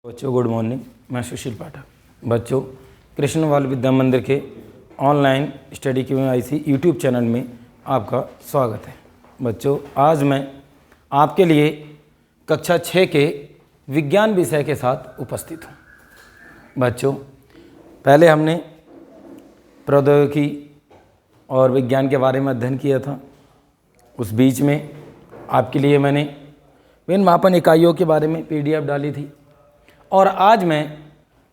बच्चों good morning. मैं सुशील पाठक। बच्चों कृष्ण बाल विद्या मंदिर के online study QIC YouTube channel में आपका स्वागत है। बच्चों आज मैं आपके लिए कक्षा 6 के विज्ञान विषय के साथ उपस्थित हूँ। बच्चों पहले हमने प्रौद्योगिकी और विज्ञान के बारे में अध्ययन किया था। उस बीच में आपके लिए मैंने विभिन्न मापन इकाइयों के बारे में PDF डाली थी और आज मैं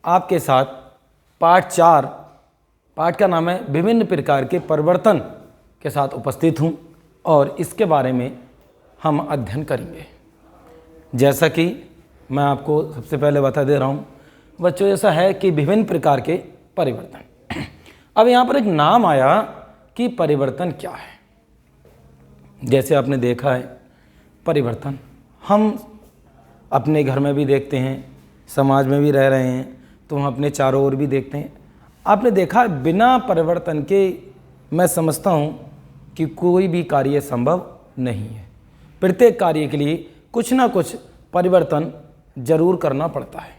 आपके साथ पाठ 4 पाठ का नाम है विभिन्न प्रकार के परिवर्तन के साथ उपस्थित हूँ और इसके बारे में हम अध्ययन करेंगे। जैसा कि मैं आपको सबसे पहले बता दे रहा हूँ बच्चों, ऐसा है कि विभिन्न प्रकार के परिवर्तन। अब यहाँ पर एक नाम आया कि परिवर्तन क्या है। जैसे आपने देखा है परिवर्तन हम अपने घर में भी देखते हैं, समाज में भी रह रहे हैं तो हम अपने चारों ओर भी देखते हैं। आपने देखा बिना परिवर्तन के मैं समझता हूँ कि कोई भी कार्य संभव नहीं है। प्रत्येक कार्य के लिए कुछ ना कुछ परिवर्तन जरूर करना पड़ता है।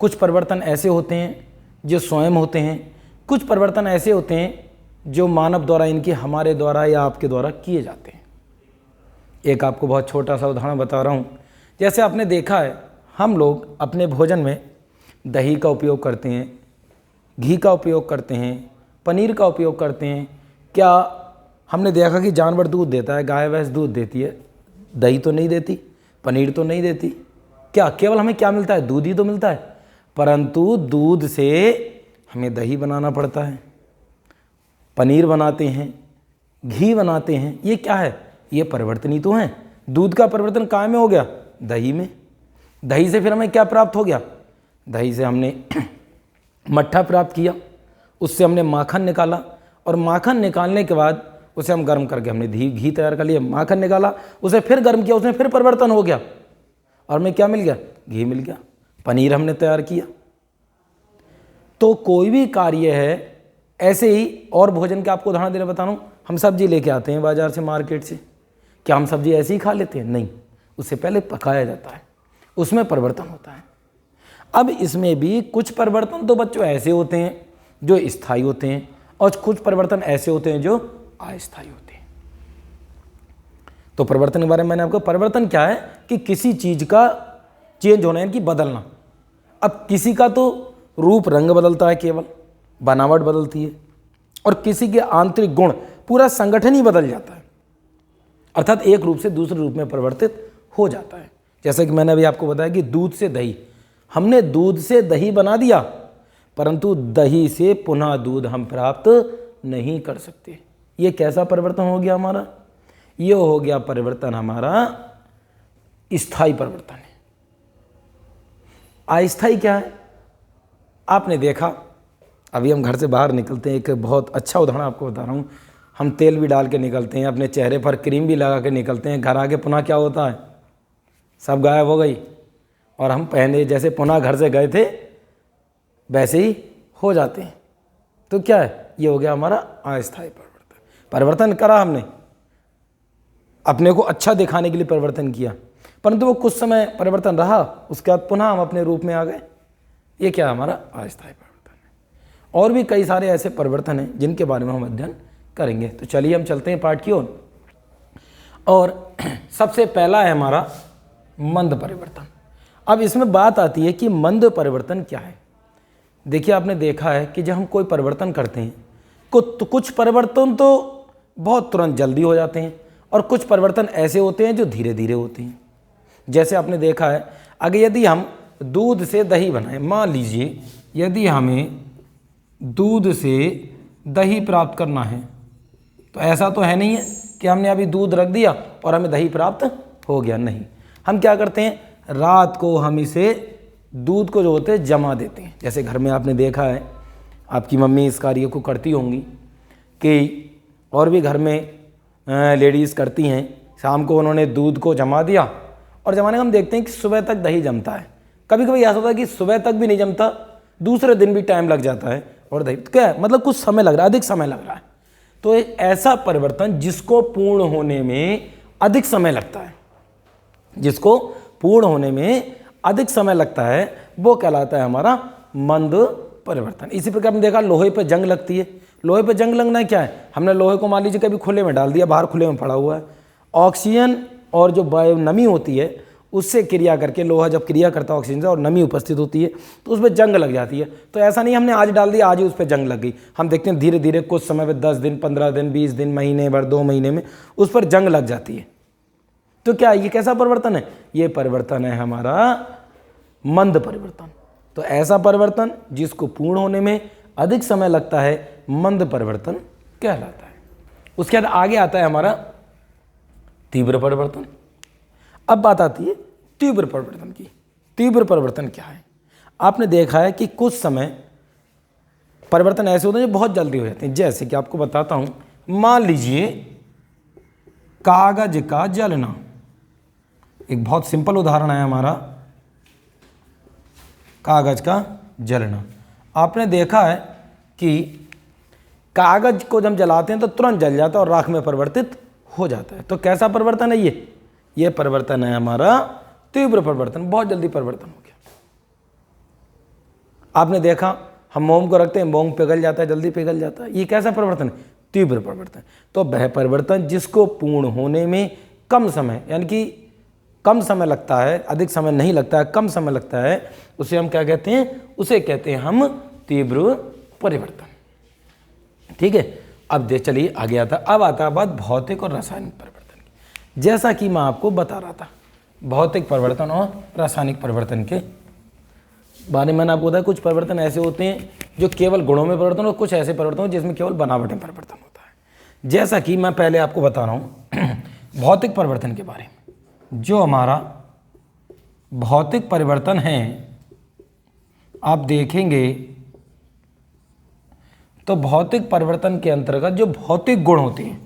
कुछ परिवर्तन ऐसे होते हैं जो स्वयं होते हैं, कुछ परिवर्तन ऐसे होते हैं जो मानव द्वारा, इनकी हमारे द्वारा या आपके द्वारा किए जाते हैं। एक आपको बहुत छोटा सा उदाहरण बता रहा हूँ। जैसे आपने देखा है हम लोग अपने भोजन में दही का उपयोग करते हैं, घी का उपयोग करते हैं, पनीर का उपयोग करते हैं। क्या हमने देखा कि जानवर दूध देता है, गाय भैंस दूध देती है, दही तो नहीं देती, पनीर तो नहीं देती। क्या केवल हमें क्या मिलता है? दूध ही तो मिलता है। परंतु दूध से हमें दही बनाना पड़ता है, पनीर बनाते हैं, घी बनाते हैं। ये क्या है? ये परिवर्तन ही तो हैं। दूध का परिवर्तन कहाँ में हो गया? दही में। दही से फिर हमें क्या प्राप्त हो गया? दही से हमने मट्ठा प्राप्त किया, उससे हमने माखन निकाला और माखन निकालने के बाद उसे हम गर्म करके हमने घी तैयार कर लिया। माखन निकाला, उसे फिर गर्म किया, उसमें फिर परिवर्तन हो गया और हमें क्या मिल गया? घी मिल गया। पनीर हमने तैयार किया। तो कोई भी कार्य है ऐसे ही। और भोजन का आपको उदाहरण देने बता रहा हूँ। हम सब्जी लेके आते हैं बाजार से, मार्केट से। क्या हम सब्जी ऐसे ही खा लेते हैं? नहीं, उससे पहले पकाया जाता है, उसमें परिवर्तन होता है। अब इसमें भी कुछ परिवर्तन तो बच्चों ऐसे होते हैं जो स्थायी होते हैं और कुछ परिवर्तन ऐसे होते हैं जो अस्थायी होते हैं। तो परिवर्तन के बारे में मैंने आपको, परिवर्तन क्या है कि किसी चीज का चेंज होना, यानी कि बदलना। अब किसी का तो रूप रंग बदलता है, केवल बनावट बदलती है, और किसी के आंतरिक गुण, पूरा संगठन ही बदल जाता है, अर्थात एक रूप से दूसरे रूप में परिवर्तित हो जाता है। जैसे कि मैंने अभी आपको बताया कि दूध से दही, हमने दूध से दही बना दिया, परंतु दही से पुनः दूध हम प्राप्त नहीं कर सकते। ये कैसा परिवर्तन हो गया हमारा? ये हो गया परिवर्तन हमारा स्थायी परिवर्तन है। अस्थायी क्या है? आपने देखा, अभी हम घर से बाहर निकलते हैं, एक बहुत अच्छा उदाहरण आपको बता रहा हूँ। हम तेल भी डाल के निकलते हैं, अपने चेहरे पर क्रीम भी लगा के निकलते हैं। घर आके पुनः क्या होता है? सब गायब हो गई और हम पहले जैसे पुनः घर से गए थे वैसे ही हो जाते हैं। तो क्या है? ये हो गया हमारा अस्थायी परिवर्तन। परिवर्तन करा हमने, अपने को अच्छा दिखाने के लिए परिवर्तन किया, परंतु वो कुछ समय परिवर्तन रहा, उसके बाद पुनः हम अपने रूप में आ गए। ये क्या है? हमारा अस्थायी परिवर्तन है। और भी कई सारे ऐसे परिवर्तन हैं जिनके बारे में हम अध्ययन करेंगे। तो चलिए हम चलते हैं पाठ की ओर। और सबसे पहला है हमारा मंद परिवर्तन। अब इसमें बात आती है कि मंद परिवर्तन क्या है। देखिए आपने देखा है कि जब हम कोई परिवर्तन करते हैं तो कुछ परिवर्तन तो बहुत तुरंत जल्दी हो जाते हैं और कुछ परिवर्तन ऐसे होते हैं जो धीरे धीरे होते हैं। जैसे आपने देखा है, अगर यदि हम दूध से दही बनाएं, मान लीजिए यदि हमें दूध से दही प्राप्त करना है, तो ऐसा तो है नहीं है कि हमने अभी दूध रख दिया और हमें दही प्राप्त हो गया। नहीं, हम क्या करते हैं, रात को हम इसे दूध को जो होते हैं जमा देते हैं। जैसे घर में आपने देखा है, आपकी मम्मी इस कार्य को करती होंगी, कि और भी घर में लेडीज़ करती हैं। शाम को उन्होंने दूध को जमा दिया और जमाने का हम देखते हैं कि सुबह तक दही जमता है। कभी कभी ऐसा होता है कि सुबह तक भी नहीं जमता, दूसरे दिन भी टाइम लग जाता है और दही, तो क्या है, मतलब कुछ समय लग रहा है, अधिक समय लग रहा है। तो एक ऐसा परिवर्तन जिसको पूर्ण होने में अधिक समय लगता है, जिसको पूर्ण होने में अधिक समय लगता है वो कहलाता है हमारा मंद परिवर्तन। इसी प्रकार हमने देखा लोहे पर जंग लगती है। लोहे पर जंग लगना क्या है, हमने लोहे को मान लीजिए कभी खुले में डाल दिया, बाहर खुले में पड़ा हुआ है, ऑक्सीजन और जो वायु नमी होती है उससे क्रिया करके लोहा जब क्रिया करता है ऑक्सीजन से और नमी उपस्थित होती है तो उस पर जंग लग जाती है। तो ऐसा नहीं हमने आज डाल दिया आज ही उस पर जंग लग गई, हम देखते हैं धीरे धीरे कुछ समय में 10 दिन 15 दिन 20 दिन महीने भर 2 महीने में उस पर जंग लग जाती है। तो क्या ये कैसा परिवर्तन है, ये परिवर्तन है हमारा मंद परिवर्तन। तो ऐसा परिवर्तन जिसको पूर्ण होने में अधिक समय लगता है मंद परिवर्तन कहलाता है। उसके बाद आगे आता है हमारा तीव्र परिवर्तन। अब बात आती है तीव्र परिवर्तन की। तीव्र परिवर्तन क्या है, आपने देखा है कि कुछ समय परिवर्तन ऐसे होते हैं जो बहुत जल्दी हो जाते हैं। जैसे कि आपको बताता हूं, मान लीजिए कागज का जलना, एक बहुत सिंपल उदाहरण है हमारा कागज का जलना। आपने देखा है कि कागज को जब जलाते हैं तो तुरंत जल जाता है और राख में परिवर्तित हो जाता है। तो कैसा परिवर्तन है ये परिवर्तन है हमारा तीव्र परिवर्तन, बहुत जल्दी परिवर्तन हो गया। आपने देखा हम मोम को रखते हैं, मोम पिघल जाता है, जल्दी पिघल जाता है, ये कैसा परिवर्तन है, तीव्र परिवर्तन। तो वह परिवर्तन जिसको पूर्ण होने में कम समय यानी कि कम समय लगता है, अधिक समय नहीं लगता है, कम समय लगता है, उसे हम क्या कहते हैं, उसे कहते हैं हम तीव्र परिवर्तन। ठीक है, अब चलिए आगे आता, अब आता है बात भौतिक और रासायनिक परिवर्तन की। जैसा कि मैं आपको बता रहा था भौतिक परिवर्तन और रासायनिक परिवर्तन के बारे में मैंने आपको बताया। कुछ परिवर्तन ऐसे होते हैं जो केवल गुणों में परिवर्तन और कुछ ऐसे परिवर्तन जिसमें केवल बनावट में परिवर्तन होता है। जैसा कि मैं पहले आपको बता रहा हूँ भौतिक परिवर्तन के बारे में। जो हमारा भौतिक परिवर्तन है आप देखेंगे तो भौतिक परिवर्तन के अंतर्गत जो भौतिक गुण होते हैं,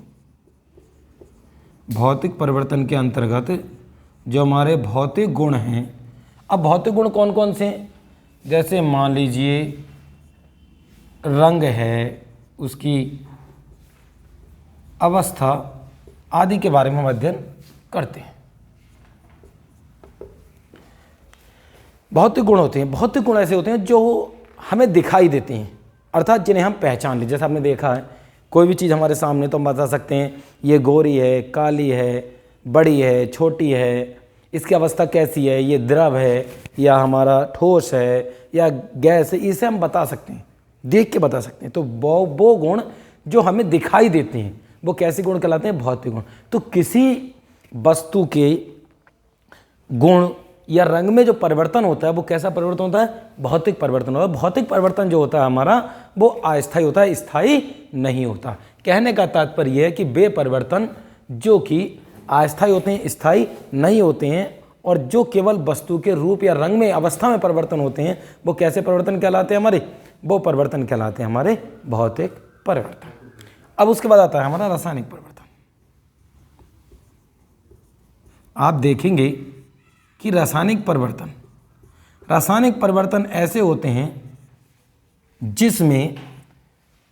भौतिक परिवर्तन के अंतर्गत जो हमारे भौतिक गुण हैं, अब भौतिक गुण कौन कौन से हैं, जैसे मान लीजिए रंग है, उसकी अवस्था आदि के बारे में हम अध्ययन करते हैं। भौतिक गुण होते हैं, भौतिक गुण ऐसे होते हैं जो हमें दिखाई देते हैं, अर्थात जिन्हें हम पहचान लें। जैसे आपने देखा है कोई भी चीज़ हमारे सामने तो हम बता सकते हैं ये गोरी है, काली है, बड़ी है, छोटी है, इसकी अवस्था कैसी है, ये द्रव है या हमारा ठोस है या गैस है, इसे हम बता सकते हैं, देख के बता सकते हैं। तो वो गुण जो हमें दिखाई देते हैं वो कैसे गुण कहलाते हैं, भौतिक गुण। तो किसी वस्तु के गुण या रंग में जो परिवर्तन होता है वो कैसा परिवर्तन होता है, भौतिक परिवर्तन होता है। भौतिक परिवर्तन जो होता है हमारा वो अस्थायी होता है, स्थायी नहीं होता। कहने का तात्पर्य यह है कि वे परिवर्तन जो कि अस्थायी होते हैं, स्थायी नहीं होते हैं, और जो केवल वस्तु के रूप या रंग में अवस्था में परिवर्तन होते हैं वो कैसे परिवर्तन कहलाते हैं हमारे, वो परिवर्तन कहलाते हैं हमारे भौतिक परिवर्तन। अब उसके बाद आता है हमारा रासायनिक परिवर्तन। आप देखेंगे कि रासायनिक परिवर्तन ऐसे होते हैं जिसमें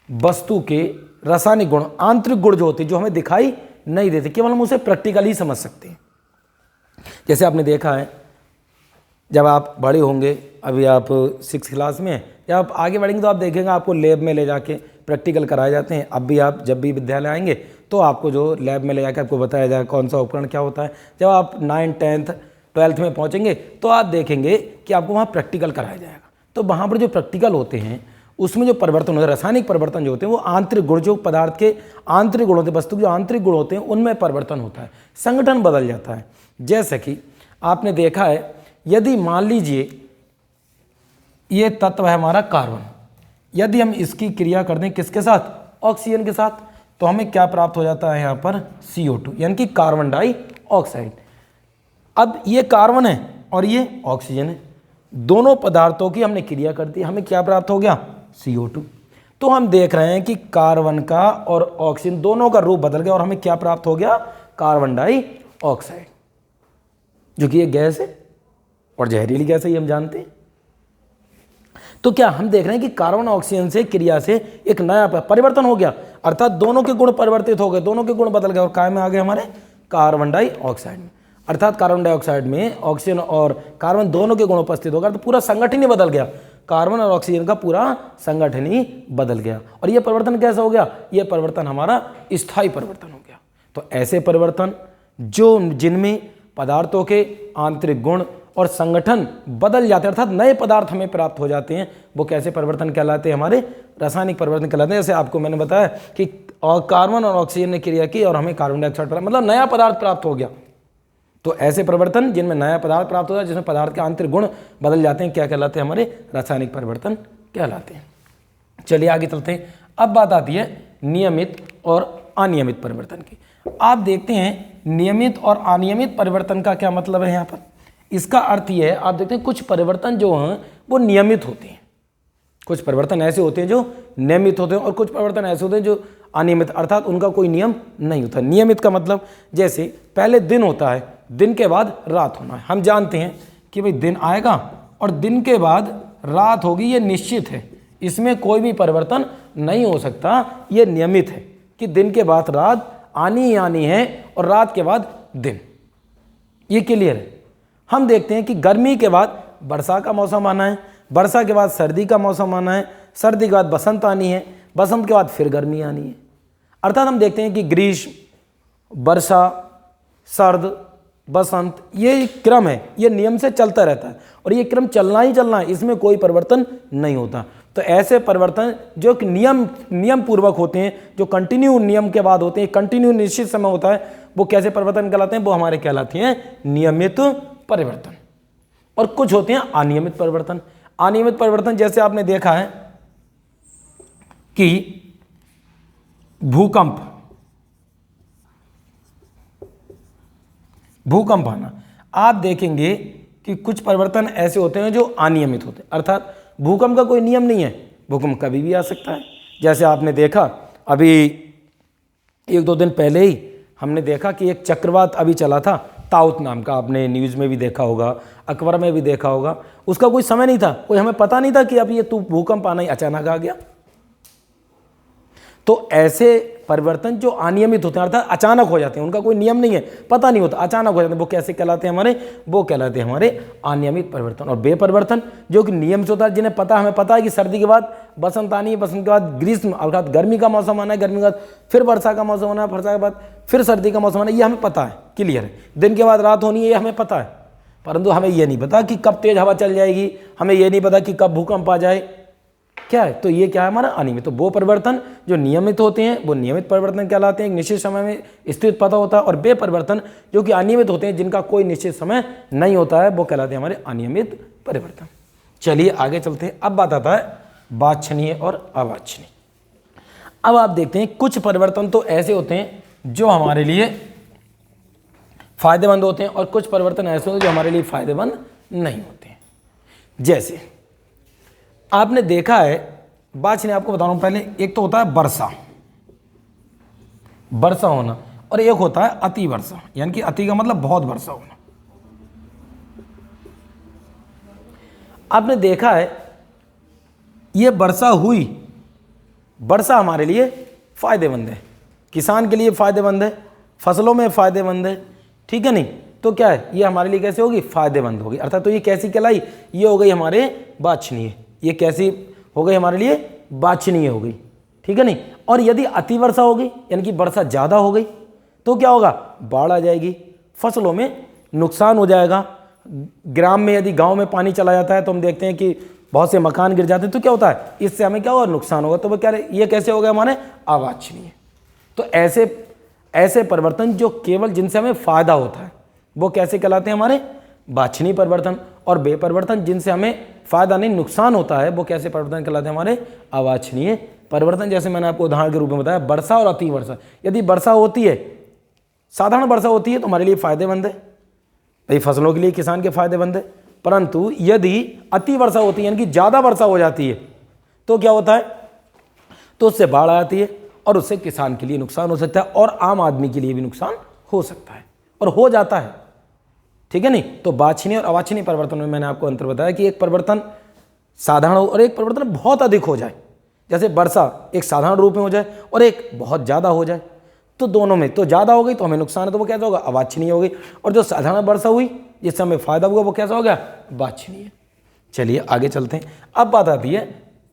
वस्तु के रासायनिक गुण, आंतरिक गुण जो होते हैं जो हमें दिखाई नहीं देते, केवल हम उसे प्रैक्टिकली समझ सकते हैं। जैसे आपने देखा है जब आप बड़े होंगे, अभी आप 6th क्लास में हैं, जब आप आगे बढ़ेंगे तो आप देखेंगे आपको लैब में ले जाके प्रैक्टिकल कराए जाते हैं। अब भी आप जब भी विद्यालय आएंगे तो आपको जो लैब में ले जाकर आपको बताया जाएगा कौन सा उपकरण क्या होता है। जब आप 9th 10th 12th में पहुंचेंगे तो आप देखेंगे कि आपको वहाँ प्रैक्टिकल कराया जाएगा। तो वहाँ पर जो प्रैक्टिकल होते हैं उसमें जो परिवर्तन होते हैं, रासायनिक परिवर्तन जो होते हैं वो आंतरिक गुण, जो पदार्थ के आंतरिक गुण होते हैं, वस्तु के जो आंतरिक गुण होते हैं उनमें परिवर्तन होता है, संगठन बदल जाता है। जैसे कि आपने देखा है यदि मान लीजिए ये तत्व है हमारा कार्बन, यदि हम इसकी क्रिया कर दें किसके साथ, ऑक्सीजन के साथ, तो हमें क्या प्राप्त हो जाता है यहाँ पर CO2 यानी कि कार्बन डाइऑक्साइड। अब ये कार्बन है और ये ऑक्सीजन है, दोनों पदार्थों की हमने क्रिया कर दी, हमें क्या प्राप्त हो गया, CO2। तो हम देख रहे हैं कि कार्बन का और ऑक्सीजन दोनों का रूप बदल गया और हमें क्या प्राप्त हो गया, कार्बन डाइऑक्साइड, जो कि ये गैस है और जहरीली गैस है, ये हम जानते हैं। तो क्या हम देख रहे हैं कि कार्बन ऑक्सीजन से क्रिया से एक नया परिवर्तन हो गया, अर्थात दोनों के गुण परिवर्तित हो गए, दोनों के गुण बदल गए और काय में आ गए हमारे कार्बन डाइऑक्साइड में। अर्थात कार्बन डाइऑक्साइड में ऑक्सीजन और कार्बन दोनों के गुण उपस्थित होगा तो पूरा संगठन ही बदल गया, कार्बन और ऑक्सीजन का पूरा संगठन ही बदल गया। और ये परिवर्तन कैसा हो गया? ये परिवर्तन हमारा स्थायी परिवर्तन हो गया। तो ऐसे परिवर्तन जो जिनमें पदार्थों के आंतरिक गुण और संगठन बदल जाते हैं, अर्थात नए पदार्थ हमें प्राप्त हो जाते हैं, वो कैसे परिवर्तन कहलाते हैं? हमारे रासायनिक परिवर्तन कहलाते हैं। जैसे आपको मैंने बताया कि कार्बन और ऑक्सीजन ने क्रिया की और हमें कार्बन डाइऑक्साइड प्राप्त, मतलब नया पदार्थ प्राप्त हो गया। तो ऐसे परिवर्तन जिनमें नया पदार्थ प्राप्त होता है, जिसमें पदार्थ के आंतरिक गुण बदल जाते हैं, क्या कहलाते हैं? हमारे रासायनिक परिवर्तन कहलाते हैं। चलिए आगे चलते हैं। अब बात आती है नियमित और अनियमित परिवर्तन की। आप देखते हैं नियमित और अनियमित परिवर्तन का क्या मतलब है यहाँ पर। इसका अर्थ यह है, आप देखते हैं कुछ परिवर्तन जो हैं वो नियमित होते हैं, कुछ परिवर्तन ऐसे होते हैं जो नियमित होते हैं और कुछ परिवर्तन ऐसे होते हैं जो अनियमित, अर्थात उनका कोई नियम नहीं होता। नियमित का मतलब जैसे पहले दिन होता है, दिन के बाद रात होना है। हम जानते हैं कि भाई दिन आएगा और दिन के बाद रात होगी, ये निश्चित है, इसमें कोई भी परिवर्तन नहीं हो सकता। ये नियमित है कि दिन के बाद रात आनी ही आनी है और रात के बाद दिन, ये क्लियर है। हम देखते हैं कि गर्मी के बाद वर्षा का मौसम आना है, वर्षा के बाद सर्दी का मौसम आना है, सर्दी के बाद बसंत आनी है, बसंत के बाद फिर गर्मी आनी है। अर्थात हम देखते हैं कि ग्रीष्म, वर्षा, सर्द, बसंत, ये क्रम है, ये नियम से चलता रहता है और ये क्रम चलना ही चलना है, इसमें कोई परिवर्तन नहीं होता। तो ऐसे परिवर्तन जो कि नियम पूर्वक होते हैं, जो कंटिन्यू नियम के बाद होते हैं, कंटिन्यू निश्चित समय होता है, वो कैसे परिवर्तन कहलाते हैं? वो हमारे कहलाते हैं नियमित परिवर्तन। और कुछ होते हैं अनियमित परिवर्तन। अनियमित परिवर्तन जैसे आपने देखा है कि भूकंप आना, आप देखेंगे कि कुछ परिवर्तन ऐसे होते हैं जो अनियमित होते हैं, अर्थात भूकंप का कोई नियम नहीं है, भूकंप कभी भी आ सकता है। जैसे आपने देखा अभी 1-2 दिन पहले ही हमने देखा कि एक चक्रवात अभी चला था ताउत नाम का, आपने न्यूज़ में भी देखा होगा, अखबार में भी देखा होगा। उसका कोई समय नहीं था, कोई हमें पता नहीं था कि अब ये भूकंप आना ही अचानक आ गया। तो ऐसे परिवर्तन जो अनियमित होते हैं, अर्थात अचानक हो जाते हैं, उनका कोई नियम नहीं है, पता नहीं होता, अचानक हो जाते हैं, वो कैसे कहलाते हैं? वो कहलाते हैं हमारे अनियमित परिवर्तन। और बेपरिवर्तन जो कि नियम से होता है, जिन्हें पता, हमें पता है कि सर्दी के बाद बसंत आनी है, बसंत के बाद ग्रीष्म अर्थात गर्मी का मौसम आना है, गर्मी के बाद फिर वर्षा का मौसम आना है, वर्षा के बाद फिर सर्दी का मौसम आना है, ये हमें पता है, क्लियर है। दिन के बाद रात होनी है, ये हमें पता है, परंतु हमें ये नहीं पता कि कब तेज हवा चल जाएगी, हमें ये नहीं पता कि कब भूकंप आ जाए, क्या है? तो ये क्या है? हमारा अनियमित। तो वो परिवर्तन जो नियमित होते हैं वो नियमित परिवर्तन कहलाते हैं, एक निश्चित समय में स्थित पता होता है। और बेपरिवर्तन जो कि अनियमित होते हैं, जिनका कोई निश्चित समय नहीं होता है, वो कहलाते हैं हमारे अनियमित परिवर्तन। चलिए आगे चलते हैं। अब बात आता है वांछनीय और अवांछनीय। अब आप देखते हैं कुछ परिवर्तन तो ऐसे होते हैं जो हमारे लिए फायदेमंद होते हैं और कुछ परिवर्तन ऐसे होते हैं जो हमारे लिए फायदेमंद नहीं होते हैं। जैसे आपने देखा है, वांछनीय आपको बता रहा हूं पहले, एक तो होता है वर्षा होना और एक होता है अति वर्षा, यानी कि अति का मतलब बहुत वर्षा होना। आपने देखा है ये वर्षा हुई, वर्षा हमारे लिए फायदेमंद है, किसान के लिए फायदेमंद है, फसलों में फायदेमंद है, ठीक है नहीं? तो क्या है, ये हमारे लिए कैसे होगी? फायदेमंद होगी। अर्थात तो ये कैसी कहलाई? ये हो गई हमारे वांछनीय। ये कैसी हो गई? हमारे लिए वांछनीय हो गई, ठीक है नहीं? और यदि अति वर्षा हो गई, यानी कि वर्षा ज़्यादा हो गई, तो क्या होगा? बाढ़ आ जाएगी, फसलों में नुकसान हो जाएगा। ग्राम में यदि गांव में पानी चला जाता है तो हम देखते हैं कि बहुत से मकान गिर जाते हैं, तो क्या होता है? इससे हमें क्या होगा? नुकसान होगा। तो वो क्या, ये कैसे हो गया? हमारे अवांछनीय। तो ऐसे परिवर्तन जो केवल जिनसे हमें फायदा होता है वो कैसे कहलाते हैं? हमारे वांछनीय परिवर्तन। और बेपरिवर्तन जिनसे हमें फायदा नहीं, नुकसान होता है, वो कैसे परिवर्तन कहलाते हैं? हमारे अवांछनीय परिवर्तन। जैसे मैंने आपको उदाहरण के रूप में बताया, वर्षा और अति वर्षा। यदि वर्षा होती है, साधारण वर्षा होती है, तो हमारे लिए फायदेमंद है, भाई फसलों के लिए, किसान के फायदेमंद है। परंतु यदि अति वर्षा होती है, यानी कि ज़्यादा वर्षा हो जाती है, तो क्या होता है? तो उससे बाढ़ आ जाती है और उससे किसान के लिए नुकसान हो सकता है और आम आदमी के लिए भी नुकसान हो सकता है और हो जाता है, ठीक है नहीं? तो वांछनीय और अवांछनीय परिवर्तन में मैंने आपको अंतर बताया कि एक परिवर्तन साधारण हो और एक परिवर्तन बहुत अधिक हो जाए। जैसे वर्षा एक साधारण रूप में हो जाए और एक बहुत ज़्यादा हो जाए। तो दोनों में तो ज़्यादा हो गई तो हमें नुकसान है, तो वो कैसा होगा, अवांछनीय हो गई। और जो साधारण वर्षा हुई जिससे हमें फायदा हुआ वो कैसा हो गया, वांछनीय। चलिए आगे चलते हैं। अब बात आती है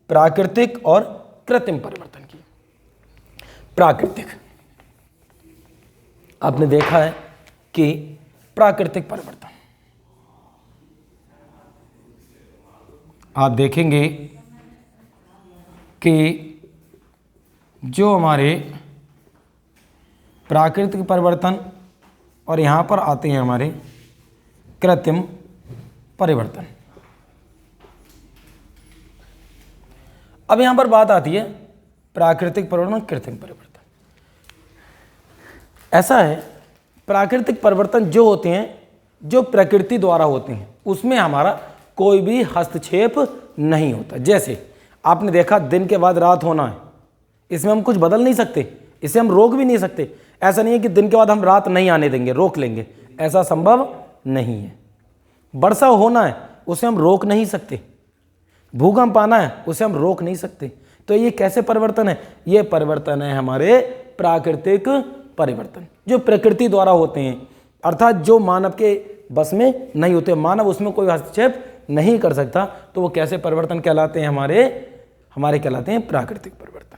प्राकृतिक और कृत्रिम परिवर्तन की। प्राकृतिक, आपने देखा है कि प्राकृतिक परिवर्तन, आप देखेंगे कि जो हमारे प्राकृतिक परिवर्तन और यहाँ पर आते हैं हमारे कृत्रिम परिवर्तन। अब यहाँ पर बात आती है प्राकृतिक परिवर्तन, कृत्रिम परिवर्तन। ऐसा है, प्राकृतिक परिवर्तन जो होते हैं, जो प्रकृति द्वारा होते हैं, उसमें हमारा कोई भी हस्तक्षेप नहीं होता। जैसे आपने देखा दिन के बाद रात होना है, इसमें हम कुछ बदल नहीं सकते, इसे हम रोक भी नहीं सकते। ऐसा नहीं है कि दिन के बाद हम रात नहीं आने देंगे, रोक लेंगे, ऐसा संभव नहीं है। वर्षा होना है, उसे हम रोक नहीं सकते। भूकंप आना है, उसे हम रोक नहीं सकते। तो ये कैसे परिवर्तन है, ये परिवर्तन है हमारे प्राकृतिक परिवर्तन, जो प्रकृति द्वारा होते हैं, अर्थात जो मानव के बस में नहीं होते, मानव उसमें कोई हस्तक्षेप नहीं कर सकता। तो वो कैसे परिवर्तन कहलाते हैं, हमारे कहलाते हैं प्राकृतिक परिवर्तन।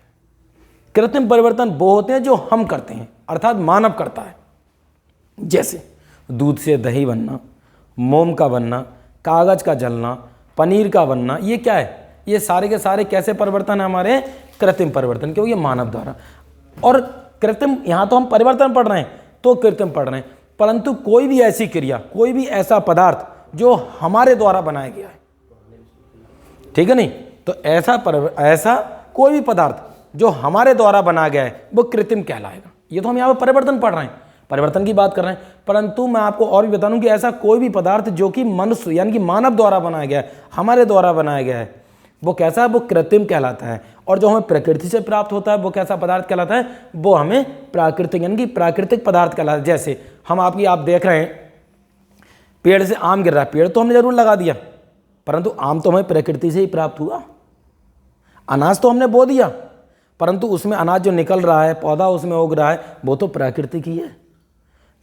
कृत्रिम परिवर्तन वो होते हैं जो हम करते हैं, अर्थात मानव करता है। जैसे दूध से दही बनना, मोम का बनना, कागज का जलना, पनीर का बनना, ये क्या है, ये सारे के सारे कैसे परिवर्तन है, हमारे कृत्रिम परिवर्तन, क्योंकि ये मानव द्वारा। और कृत्रिम, यहाँ तो हम परिवर्तन पढ़ रहे हैं तो कृत्रिम पढ़ रहे हैं, परंतु कोई भी ऐसी क्रिया, कोई भी ऐसा पदार्थ जो हमारे द्वारा बनाया गया है, ठीक है नहीं, तो ऐसा कोई भी पदार्थ जो हमारे द्वारा बनाया गया है वो कृत्रिम कहलाएगा। ये तो हम यहाँ पर परिवर्तन पढ़ रहे हैं, परिवर्तन की बात कर रहे हैं, परंतु मैं आपको और भी बता दूं कि ऐसा कोई भी पदार्थ जो कि मनुष्य यानी कि मानव द्वारा बनाया गया है, हमारे द्वारा बनाया गया है, वो कैसा है, वो कृत्रिम कहलाता है। और जो हमें प्रकृति से प्राप्त होता है वो कैसा पदार्थ कहलाता है, वो हमें प्राकृतिक यानी कि प्राकृतिक पदार्थ कहलाता है। जैसे आप देख रहे हैं पेड़ से आम गिर रहा है, पेड़ तो हमने जरूर लगा दिया, परंतु आम तो हमें प्रकृति से ही प्राप्त हुआ। अनाज तो हमने बो दिया, परंतु उसमें अनाज जो निकल रहा है, पौधा उसमें उग रहा है, वो तो प्राकृतिक ही है।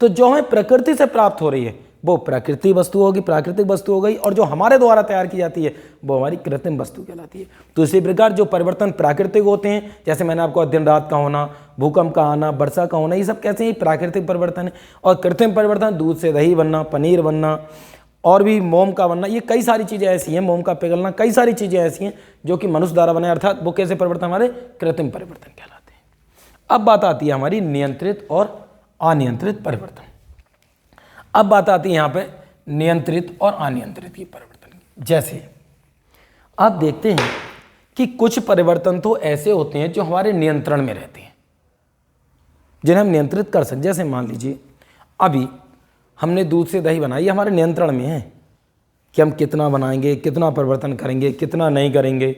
तो जो हमें प्रकृति से प्राप्त हो रही है वो प्राकृतिक वस्तु होगी, प्राकृतिक वस्तु हो गई, और जो हमारे द्वारा तैयार की जाती है वो हमारी कृत्रिम वस्तु कहलाती है। तो इसी प्रकार जो परिवर्तन प्राकृतिक होते हैं, जैसे मैंने आपको दिन रात का होना, भूकंप का आना, वर्षा का होना, ये सब कैसे हैं, प्राकृतिक परिवर्तन है। और कृत्रिम परिवर्तन दूध से दही बनना, पनीर बनना, और भी मोम का बनना, ये कई सारी चीज़ें ऐसी हैं, मोम का पिघलना, कई सारी चीज़ें ऐसी हैं जो कि मनुष्य द्वारा बने, अर्थात वो कैसे परिवर्तन, हमारे कृत्रिम परिवर्तन कहलाते हैं। अब बात आती है हमारी नियंत्रित और अनियंत्रित परिवर्तन। अब बात आती है यहाँ पे नियंत्रित और अनियंत्रित की परिवर्तन की। जैसे आप देखते हैं कि कुछ परिवर्तन तो ऐसे होते हैं जो हमारे नियंत्रण में रहते हैं, जिन्हें हम नियंत्रित कर सकते। जैसे मान लीजिए अभी हमने दूध से दही बनाई, ये हमारे नियंत्रण में है कि हम कितना बनाएंगे, कितना परिवर्तन करेंगे, कितना नहीं करेंगे,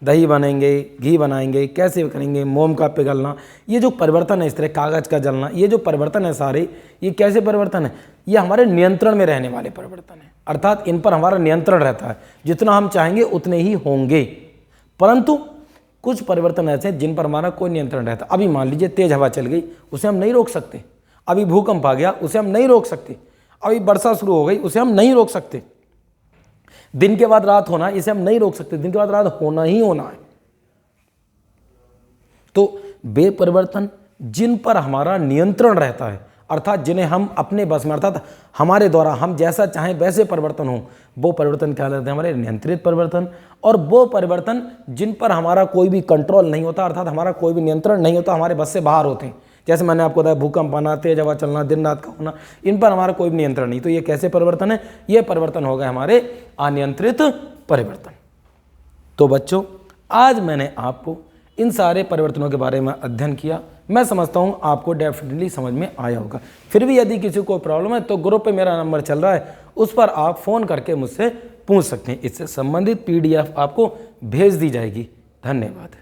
दही बनेंगे, घी बनाएंगे, कैसे करेंगे, मोम का पिघलना, ये जो परिवर्तन है, इस तरह कागज़ का जलना, ये जो परिवर्तन है सारे, ये कैसे परिवर्तन है, ये हमारे नियंत्रण में रहने वाले परिवर्तन हैं, अर्थात इन पर हमारा नियंत्रण रहता है, जितना हम चाहेंगे उतने ही होंगे। परंतु कुछ परिवर्तन ऐसे हैं जिन पर हमारा कोई नियंत्रण रहता। अभी मान लीजिए तेज़ हवा चल गई, उसे हम नहीं रोक सकते। अभी भूकंप आ गया, उसे हम नहीं रोक सकते। अभी वर्षा शुरू हो गई, उसे हम नहीं रोक सकते। दिन के बाद रात होना, इसे हम नहीं रोक सकते, दिन के बाद रात होना ही होना है। तो वे परिवर्तन जिन पर हमारा नियंत्रण रहता है, अर्थात जिन्हें हम अपने बस में, अर्थात हमारे द्वारा हम जैसा चाहें वैसे परिवर्तन हो, वो परिवर्तन क्या कहलाते हैं, हमारे नियंत्रित परिवर्तन। और वो परिवर्तन जिन पर हमारा कोई भी कंट्रोल नहीं होता, अर्थात हमारा कोई भी नियंत्रण नहीं होता, हमारे बस से बाहर होते हैं। जैसे मैंने आपको बताया भूकंप आना, तेज हवा चलना, दिन रात का होना, इन पर हमारा कोई भी नियंत्रण नहीं। तो ये कैसे परिवर्तन है, ये परिवर्तन हो गए हमारे अनियंत्रित परिवर्तन। तो बच्चों, आज मैंने आपको इन सारे परिवर्तनों के बारे में अध्ययन किया। मैं समझता हूँ आपको डेफिनेटली समझ में आया होगा। फिर भी यदि किसी को प्रॉब्लम है तो ग्रुप पे मेरा नंबर चल रहा है, उस पर आप फ़ोन करके मुझसे पूछ सकते हैं। इससे संबंधित PDF आपको भेज दी जाएगी। धन्यवाद।